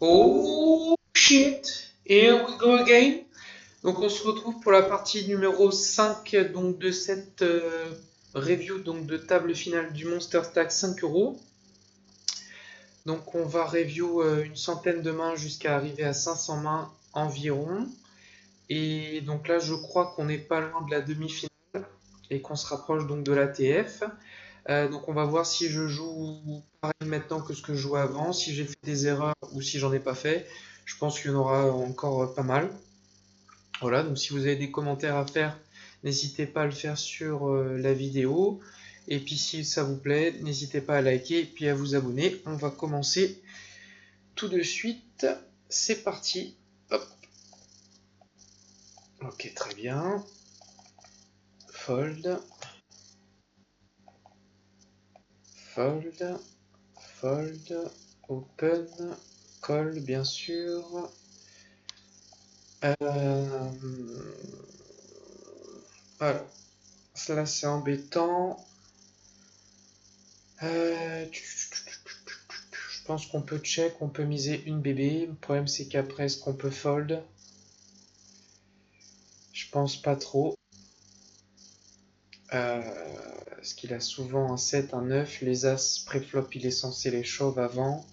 Oh shit! Here we go again. Donc on se retrouve pour la partie numéro 5 donc, de cette review donc, de table finale du Monster Stack 5 euros. Donc on va review une centaine de mains jusqu'à arriver à 500 mains environ. Et donc là je crois qu'on n'est pas loin de la demi-finale et qu'on se rapproche donc de l'ATF. Donc on va voir si je joue pareil maintenant que ce que je jouais avant, si j'ai fait des erreurs ou si j'en ai pas fait. Je pense qu'il y en aura encore pas mal. Voilà, donc si vous avez des commentaires à faire, n'hésitez pas à le faire sur la vidéo. Et puis si ça vous plaît, n'hésitez pas à liker et puis à vous abonner. On va commencer tout de suite. C'est parti. Hop. Ok, très bien. Fold. Fold. Fold. Open. Call, bien sûr. Alors, cela c'est embêtant. Je pense qu'on peut check, on peut miser une bébé. Le problème c'est qu'après, est-ce qu'on peut fold? Je pense pas trop. Parce qu'il a souvent un 7, un 9. Les As pré-flop, il est censé les shove avant.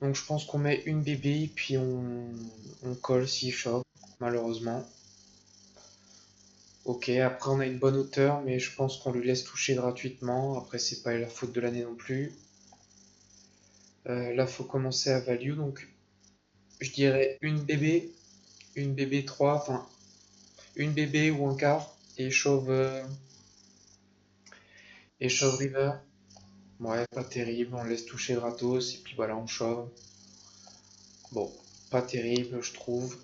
Donc je pense qu'on met une bébé, puis on colle s'il shove, malheureusement. Ok, après on a une bonne hauteur, mais je pense qu'on lui laisse toucher gratuitement. Après, c'est pas la faute de l'année non plus. Là, faut commencer à value, donc je dirais une bébé 3, enfin une bébé ou un quart, et shove river. Ouais, pas terrible, on laisse toucher gratos, et puis voilà, on shove. Bon, pas terrible, je trouve.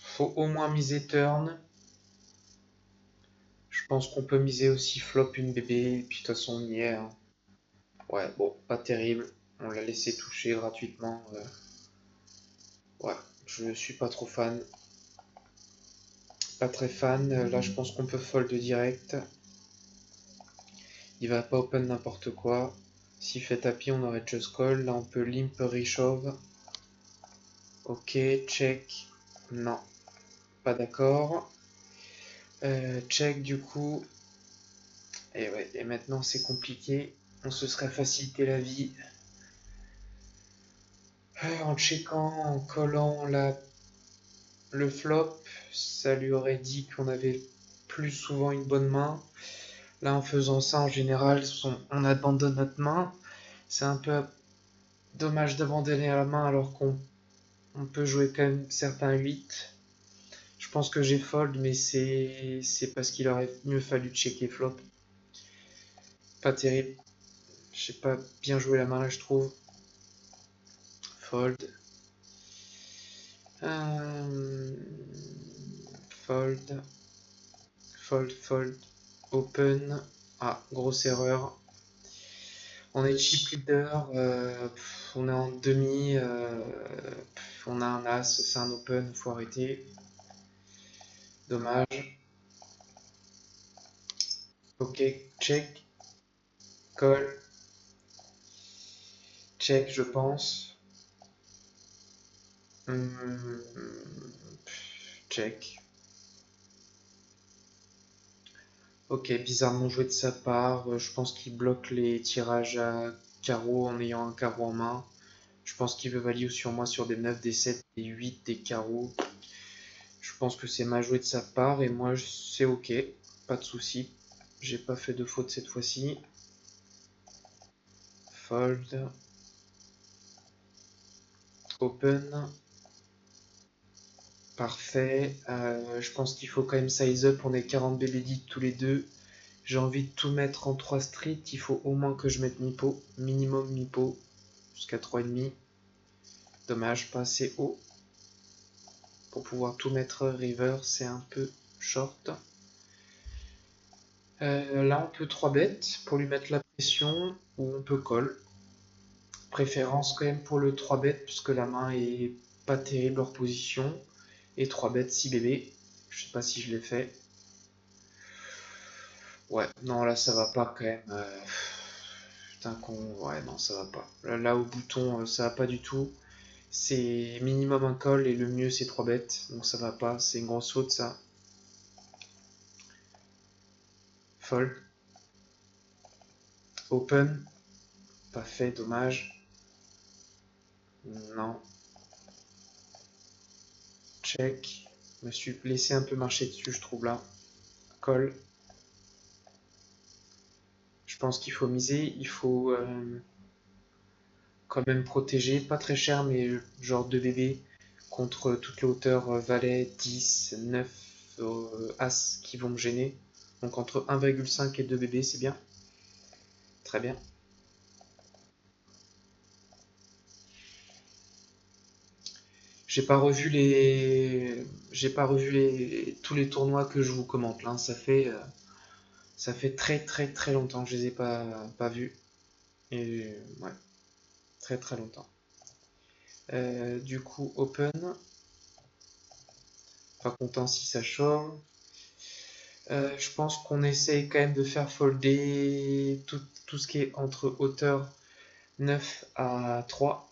Faut au moins miser turn. Je pense qu'on peut miser aussi flop une bébé, et puis de toute façon on y est, hein. Ouais, bon, pas terrible. On l'a laissé toucher gratuitement. Ouais, je suis pas trop fan. Pas très fan. Là, je pense qu'on peut fold direct. Il va pas open n'importe quoi. S'il fait tapis, on aurait just call. Là, on peut limp reshove. Ok, check. Non, pas d'accord. Check du coup. Et ouais, et maintenant c'est compliqué. On se serait facilité la vie. En checkant, en collant le flop, ça lui aurait dit qu'on avait plus souvent une bonne main. Là, en faisant ça, en général, on abandonne notre main. C'est un peu dommage d'abandonner la main alors qu'on peut jouer quand même certains 8. Je pense que j'ai fold, mais c'est parce qu'il aurait mieux fallu checker flop. Pas terrible. J'ai pas bien joué la main là, je trouve. Fold. Euh, Fold. Fold, fold. Open. Ah, grosse erreur. On est chip leader. On est en demi. On a un as. C'est un open. Faut arrêter. Dommage. Ok, check. Call. Check, je pense. Hmm, check. Ok, bizarrement joué de sa part. Je pense qu'il bloque les tirages à carreau en ayant un carreau en main. Je pense qu'il veut value sur moi sur des 9, des 7, des 8, des carreaux. Je pense que c'est mal joué de sa part et moi c'est ok. Pas de souci. J'ai pas fait de faute cette fois-ci. Fold. Open. Parfait. Je pense qu'il faut quand même size up. On est 40 BBD tous les deux. J'ai envie de tout mettre en 3 street. Il faut au moins que je mette mi-pot. Minimum mi-pot. Jusqu'à 3,5. Dommage, pas assez haut. Pour pouvoir tout mettre river, c'est un peu short. Là, on peut 3 bêtes pour lui mettre la pression. Ou on peut call. Préférence quand même pour le 3 bêtes puisque la main est pas terrible hors position. Et 3 bêtes 6 bébés. Je sais pas si je l'ai fait. Ouais, non là ça va pas quand même. Putain, ouais, non, ça va pas. Là, au bouton, ça va pas du tout. C'est minimum un call et le mieux c'est 3 bêtes. Donc ça va pas. C'est une grosse faute ça. Fold. Open. Pas fait, dommage. Non. Check. Je me suis laissé un peu marcher dessus, je trouve là. Call. Je pense qu'il faut miser. Il faut quand même protéger. Pas très cher, mais genre 2 bébés contre toutes les hauteurs valet, 10, 9, as qui vont me gêner. Donc entre 1,5 et 2 bébés, c'est bien. Très bien. J'ai pas revu tous les tournois que je vous commente là. Ça fait très très très longtemps que je les ai pas vus. Et ouais, très très longtemps. Du coup, open. Pas content si ça short. Je pense qu'on essaye quand même de faire folder tout ce qui est entre hauteur 9 à 3.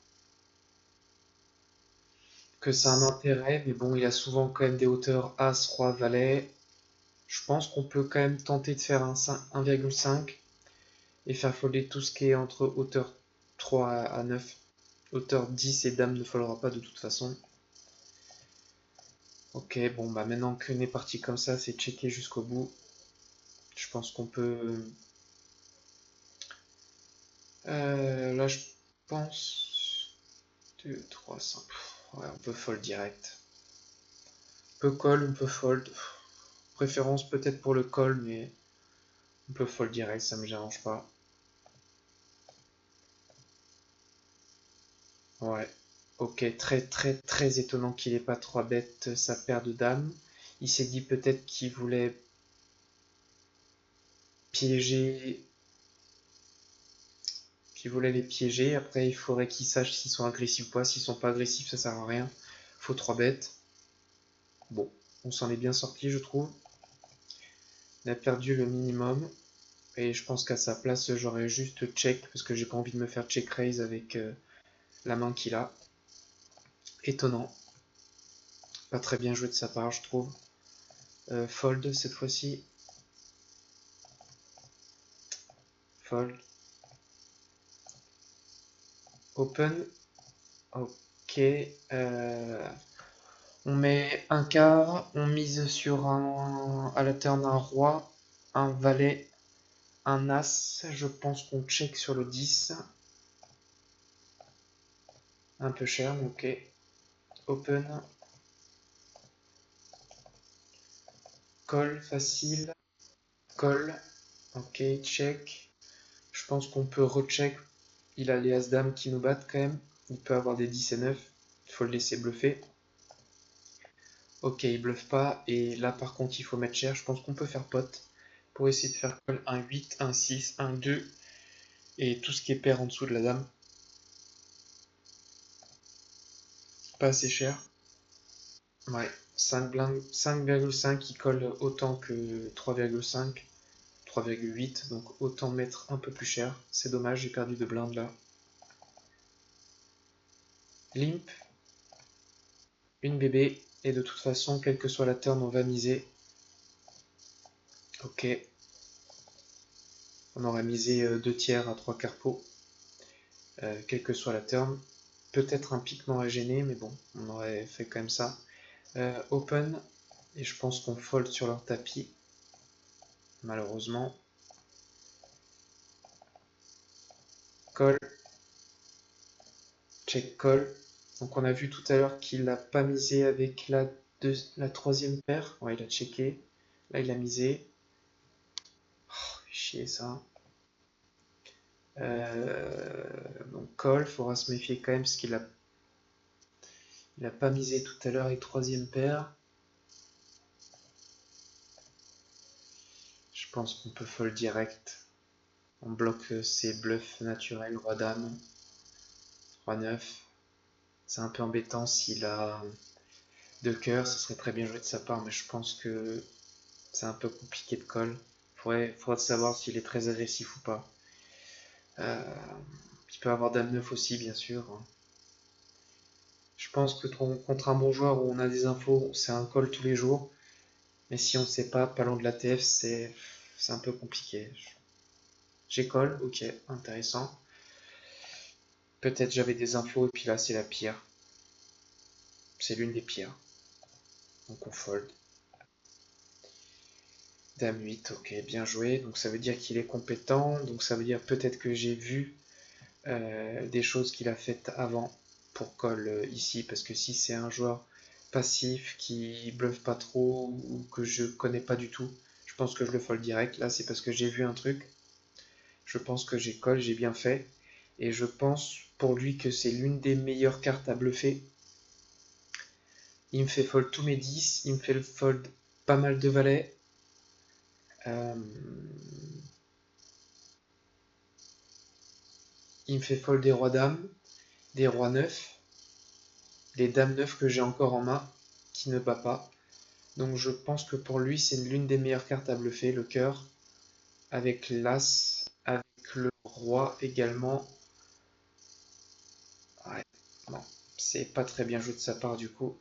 Que ça a un intérêt, mais bon, il a souvent quand même des hauteurs As, Roi, Valet. Je pense qu'on peut quand même tenter de faire un 1,5 et faire folder tout ce qui est entre hauteur 3 à 9. Hauteur 10 et Dame ne foldera pas de toute façon. Ok, bon, bah maintenant qu'une est partie comme ça, c'est checker jusqu'au bout. Je pense qu'on peut. Là, je pense. 2, 3, 5. Ouais, on peut fold direct. On peut call, on peut fold. Préférence peut-être pour le call, mais on peut fold direct, ça me dérange pas. Ouais. Ok, très très très étonnant qu'il ait pas 3 bêtes sa paire de dames. Il s'est dit peut-être qu'il voulait piéger, qu'il voulait les piéger. Après, il faudrait qu'il sache s'ils sont agressifs ou pas. S'ils sont pas agressifs, ça sert à rien. Faut 3 bêtes. Bon, on s'en est bien sorti, je trouve. On a perdu le minimum. Et je pense qu'à sa place, j'aurais juste check parce que j'ai pas envie de me faire check raise avec la main qu'il a. Étonnant. Pas très bien joué de sa part, je trouve. Fold cette fois-ci. Fold. Open. Ok. On met un quart. On mise sur à la turn un roi, un valet, un as. Je pense qu'on check sur le 10. Un peu cher, mais ok. Open. Call facile. Call. Ok, check. Je pense qu'on peut recheck. Il a les as-dames qui nous battent quand même. Il peut avoir des 10 et 9. Il faut le laisser bluffer. Ok, il bluffe pas. Et là, par contre, il faut mettre cher. Je pense qu'on peut faire pot pour essayer de faire call un 8, un 6, un 2 et tout ce qui est pair en dessous de la dame. Pas assez cher. Ouais, 5,5 qui colle autant que 3,5, 3,8. Donc autant mettre un peu plus cher. C'est dommage, j'ai perdu de blindes là. Limp, une bébé. Et de toute façon, quelle que soit la turn, on va miser. Ok. On aurait misé 2 tiers à 3 quarts pot. Quelle que soit la turn. Peut-être un pic m'aurait gêné, mais bon, on aurait fait quand même ça. Open, et je pense qu'on fold sur leur tapis, malheureusement. Call, check call. Donc on a vu tout à l'heure qu'il n'a pas misé avec la troisième paire. Ouais, il a checké. Là, il a misé. Oh, chier ça. Donc call, faudra se méfier quand même parce il a pas misé tout à l'heure avec troisième paire. Je pense qu'on peut fold direct. On bloque ses bluffs naturels, roi dame, roi 9. C'est un peu embêtant s'il a deux cœurs, ce serait très bien joué de sa part, mais je pense que c'est un peu compliqué de call. Faudrait savoir s'il est très agressif ou pas. Il peut avoir dame 9 aussi, bien sûr. Je pense que contre un bon joueur où on a des infos, c'est un call tous les jours. Mais si on ne sait pas, pas loin de l'ATF, c'est un peu compliqué. J'ai call, ok, intéressant. Peut-être j'avais des infos et puis là c'est la pire. C'est l'une des pires. Donc on fold. Dame 8, ok, bien joué. Donc ça veut dire qu'il est compétent. Donc ça veut dire peut-être que j'ai vu des choses qu'il a faites avant pour call ici. Parce que si c'est un joueur passif qui bluffe pas trop ou que je connais pas du tout, je pense que je le fold direct. Là c'est parce que j'ai vu un truc. Je pense que j'ai call, j'ai bien fait. Et je pense pour lui que c'est l'une des meilleures cartes à bluffer. Il me fait fold tous mes 10, il me fait le fold pas mal de valets. Il me fait fold des rois dames, des rois 9, des dames 9 que j'ai encore en main, qui ne bat pas. Donc je pense que pour lui, c'est l'une des meilleures cartes à bluffer, le cœur, avec l'as, avec le roi également. Ouais, bon, c'est pas très bien joué de sa part du coup.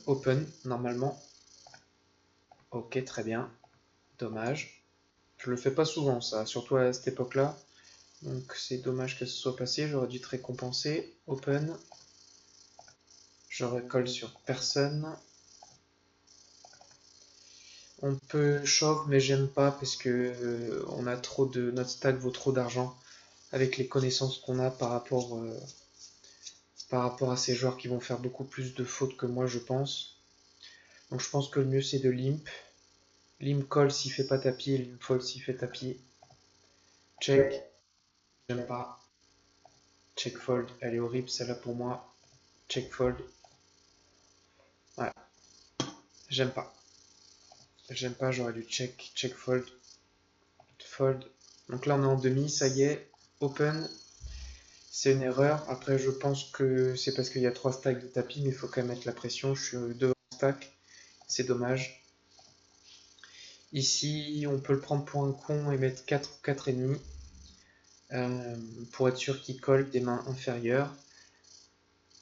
Open, normalement. Ok, très bien. Dommage. Je le fais pas souvent, ça, surtout à cette époque-là. Donc c'est dommage que ce soit passé, j'aurais dû te récompenser. Open. Je recolle sur personne. On peut shove, mais j'aime pas parce que on a trop de. Notre stack vaut trop d'argent avec les connaissances qu'on a par rapport à ces joueurs qui vont faire beaucoup plus de fautes que moi, je pense. Donc je pense que le mieux c'est de limp. Limp call s'il fait pas tapis et limp fold s'il fait tapis. Check, j'aime pas. Check fold, elle est horrible celle-là pour moi. Check fold. Ouais, j'aime pas. J'aime pas, j'aurais dû check, check fold, fold. Donc là on est en demi, ça y est. Open, c'est une erreur. Après je pense que c'est parce qu'il y a 3 stacks de tapis, mais il faut quand même mettre la pression. Je suis devant le stack, c'est dommage. Ici on peut le prendre pour un con et mettre 4 ou 4,5 pour être sûr qu'il colle des mains inférieures.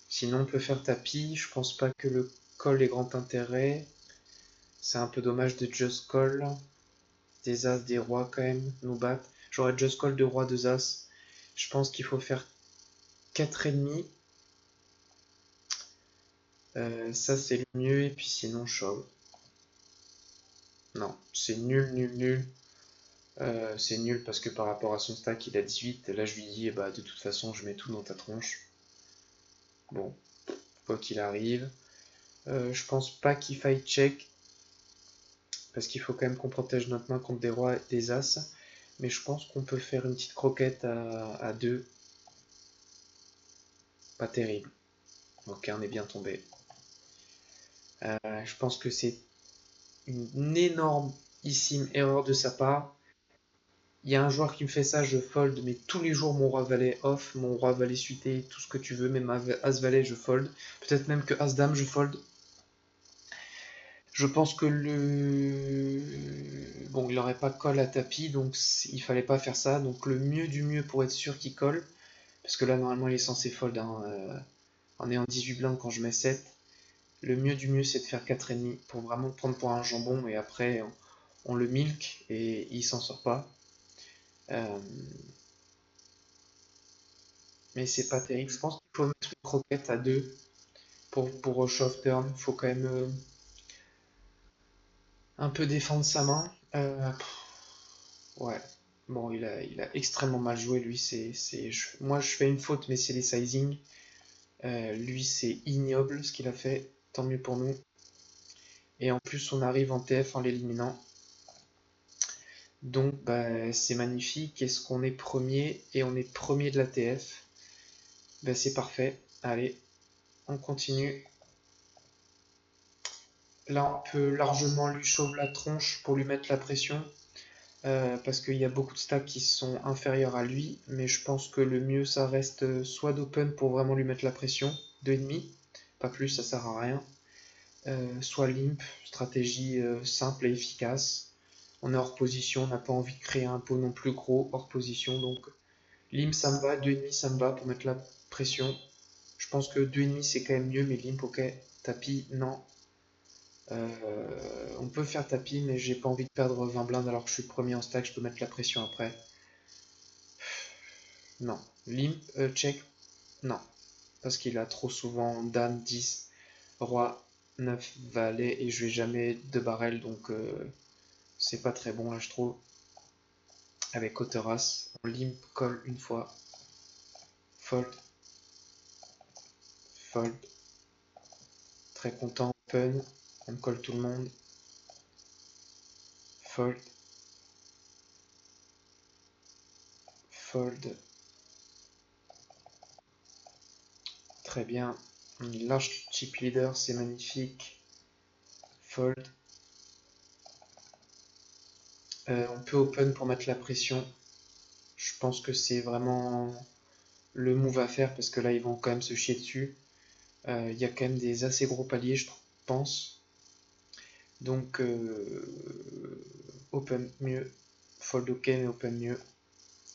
Sinon on peut faire tapis, je pense pas que le call ait grand intérêt. C'est un peu dommage de just call. Des as, des rois quand même nous battent. J'aurais just call de roi, 2 as. Je pense qu'il faut faire 4,5. Ça c'est le mieux et puis sinon shove. Non, c'est nul, nul, nul. C'est nul parce que par rapport à son stack il a 18. Là je lui dis bah de toute façon je mets tout dans ta tronche. Bon, quoi qu'il arrive. Je pense pas qu'il faille check. Parce qu'il faut quand même qu'on protège notre main contre des rois et des as. Mais je pense qu'on peut faire une petite croquette à 2. Pas terrible. Ok, on est bien tombé. Je pense que c'est une énormissime erreur de sa part. Il y a un joueur qui me fait ça, je fold, mais tous les jours mon roi valet off, mon roi valet suité, tout ce que tu veux, même as valet je fold. Peut-être même que as dame je fold. Je pense que bon, il n'aurait pas call à tapis, donc il fallait pas faire ça. Donc le mieux du mieux pour être sûr qu'il colle, parce que là normalement il est censé fold en ayant 18 blindes quand je mets 7. Le mieux du mieux c'est de faire 4,5 pour vraiment le prendre pour un jambon et après on le milk et il s'en sort pas. Mais c'est pas terrible. Je pense qu'il faut mettre une croquette à 2 pour shove turn. Il faut quand même un peu défendre sa main. Ouais. Bon, il a extrêmement mal joué, lui. Moi, je fais une faute, mais c'est les sizing. Lui, c'est ignoble ce qu'il a fait. Tant mieux pour nous. Et en plus, on arrive en TF en l'éliminant. Donc, bah, c'est magnifique. Est-ce qu'on est premier? Et on est premier de la TF. Bah, c'est parfait. Allez, on continue. Là, on peut largement lui chauffer la tronche pour lui mettre la pression. Parce qu'il y a beaucoup de stacks qui sont inférieurs à lui. Mais je pense que le mieux, ça reste soit d'open pour vraiment lui mettre la pression. 2,5. Pas plus, ça sert à rien. soit limp, stratégie simple et efficace. On est hors position, on n'a pas envie de créer un pot non plus gros hors position, donc limp ça me va, 2,5 ça me va pour mettre la pression. Je pense que 2,5 c'est quand même mieux, mais limp ok, tapis non. On peut faire tapis, mais j'ai pas envie de perdre 20 blindes alors que je suis premier en stack, je peux mettre la pression après. Non. Limp, check, non. Parce qu'il a trop souvent dame, 10, roi, 9, valet, et je vais jamais de barrel, donc c'est pas très bon là je trouve. Avec Oteras, on limp, colle une fois, fold, fold, très content, open, on colle tout le monde, fold, fold, très bien, large chip leader, c'est magnifique, fold, on peut open pour mettre la pression, je pense que c'est vraiment le move à faire parce que là ils vont quand même se chier dessus, il y a quand même des assez gros paliers je pense, donc open mieux, fold ok mais open mieux,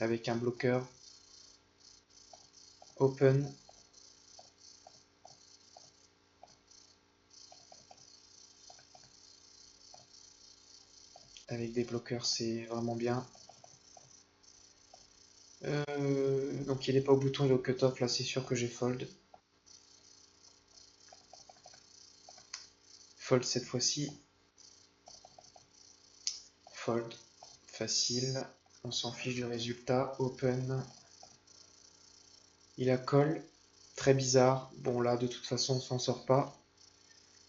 avec un bloqueur, open, avec des bloqueurs c'est vraiment bien. Donc il n'est pas au bouton, il est au cut-off, là c'est sûr que j'ai fold. Fold cette fois-ci. Fold, facile, on s'en fiche du résultat, open. Il a call, très bizarre, bon là de toute façon on s'en sort pas.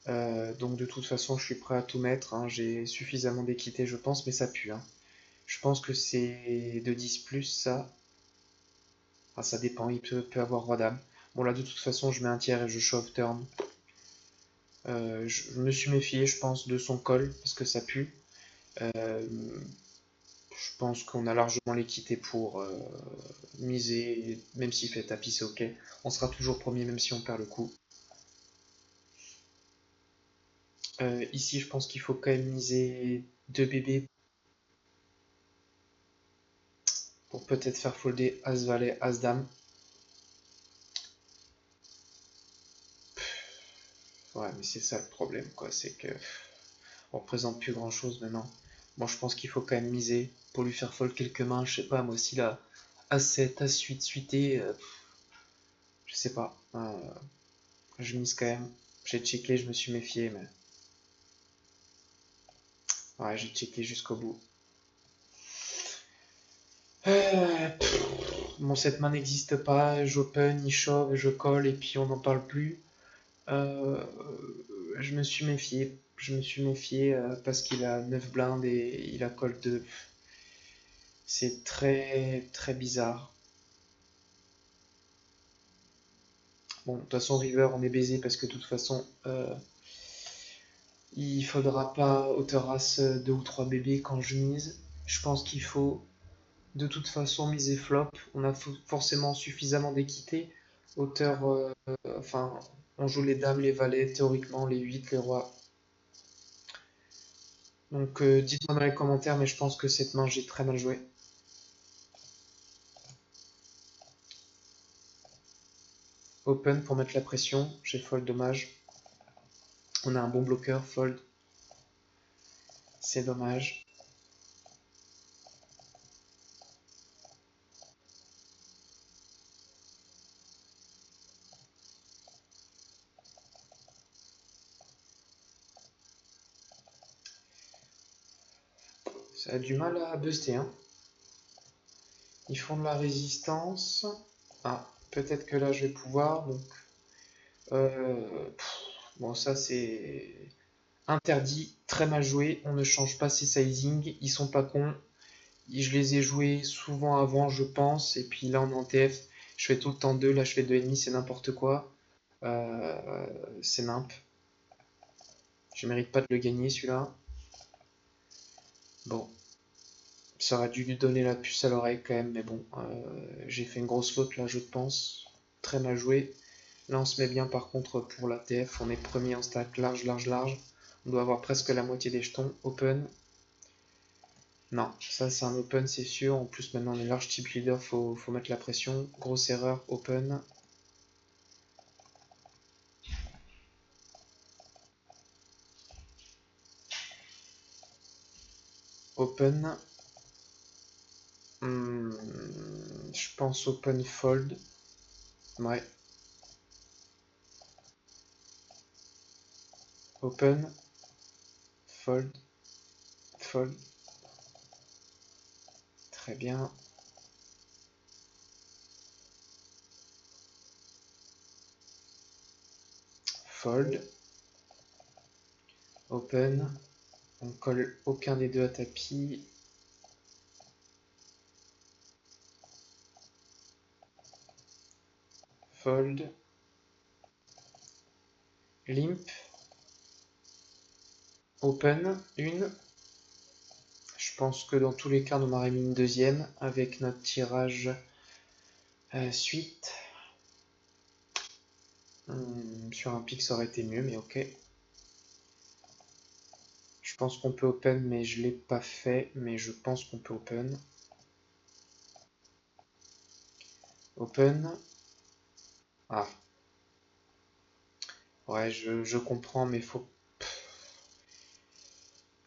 Donc de toute façon je suis prêt à tout mettre, hein. J'ai suffisamment d'équité je pense, mais ça pue, hein. Je pense que c'est de 10 plus ça. Ah, ça dépend, il peut avoir roi dame. Bon là de toute façon je mets un tiers et je shove turn. Je me suis méfié je pense de son call parce que ça pue. Je pense qu'on a largement l'équité pour miser, même s'il fait tapis c'est ok. On sera toujours premier même si on perd le coup. Ici je pense qu'il faut quand même miser 2 bébés pour peut-être faire folder As-Valet, As-Dame. Ouais, mais c'est ça le problème, quoi. C'est que on représente plus grand-chose maintenant. Bon, je pense qu'il faut quand même miser pour lui faire fold quelques mains. Je sais pas, moi aussi, là, A7, A8, suité, je sais pas. Je mise quand même. J'ai checké, je me suis méfié, mais... Ouais, j'ai checké jusqu'au bout. Bon, cette main n'existe pas. J'open, il shove, je colle, et puis on n'en parle plus. Euh, je me suis méfié. Je me suis méfié parce qu'il a 9 blindes et il a call 2. C'est très très bizarre. Bon, de toute façon, River, on est baisé parce que de toute façon, il faudra pas hauteur as 2 ou 3 bébés quand je mise. Je pense qu'il faut de toute façon miser flop. On a forcément suffisamment d'équité. Hauteur, enfin, on joue les dames, les valets, théoriquement, les 8 les rois. Donc dites-moi dans les commentaires, mais je pense que cette main, j'ai très mal joué. Open pour mettre la pression, j'ai fold, dommage. On a un bon bloqueur, fold. C'est dommage. Ça a du mal à buster, hein. Ils font de la résistance. Ah, peut-être que là je vais pouvoir. Donc, bon, ça c'est interdit, très mal joué. On ne change pas ces sizing. Ils sont pas cons. Je les ai joués souvent avant, je pense. Et puis là, on est en TF. Je fais tout le temps 2. Là, je fais 2,5. C'est n'importe quoi. C'est nimp. Je mérite pas de le gagner celui-là. Bon, ça aurait dû lui donner la puce à l'oreille quand même. Mais bon, j'ai fait une grosse faute là, je pense. Très mal joué. Là, on se met bien par contre pour la TF. On est premier en stack large, large, large. On doit avoir presque la moitié des jetons. Open. Non, ça c'est un open, c'est sûr. En plus, maintenant on est large type leader, faut mettre la pression. Grosse erreur, open. Open. Je pense open fold. Ouais. Open. Fold. Fold. Très bien. Fold. Open. On colle aucun des deux à tapis. Fold. Limp. Open. Une. Je pense que dans tous les cas, on aurait mis une deuxième avec notre tirage suite. Sur un pic, ça aurait été mieux, mais ok. Je pense qu'on peut open, mais je ne l'ai pas fait, mais je pense qu'on peut open. Open. Ah. Ouais, je comprends, mais faut...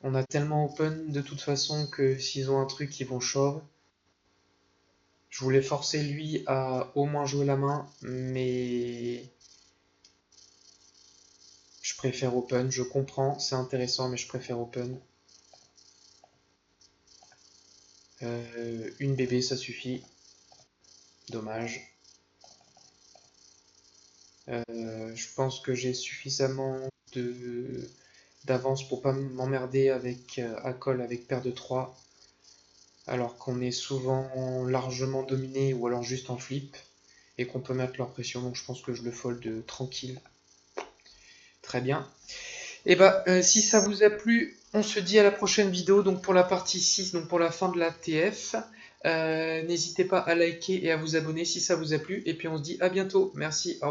On a tellement open de toute façon que s'ils ont un truc, ils vont shove. Je voulais forcer lui à au moins jouer la main, mais je préfère open. Je comprends, c'est intéressant, mais je préfère open. Une bébé, ça suffit. Dommage. Je pense que j'ai suffisamment d'avance pour pas m'emmerder avec à call avec paire de 3, alors qu'on est souvent largement dominé ou alors juste en flip et qu'on peut mettre leur pression. Donc je pense que je le fold tranquille. Très bien. Et bah si ça vous a plu, on se dit à la prochaine vidéo, donc pour la partie 6, donc pour la fin de la TF. N'hésitez pas à liker et à vous abonner si ça vous a plu. Et puis on se dit à bientôt. Merci. Au revoir.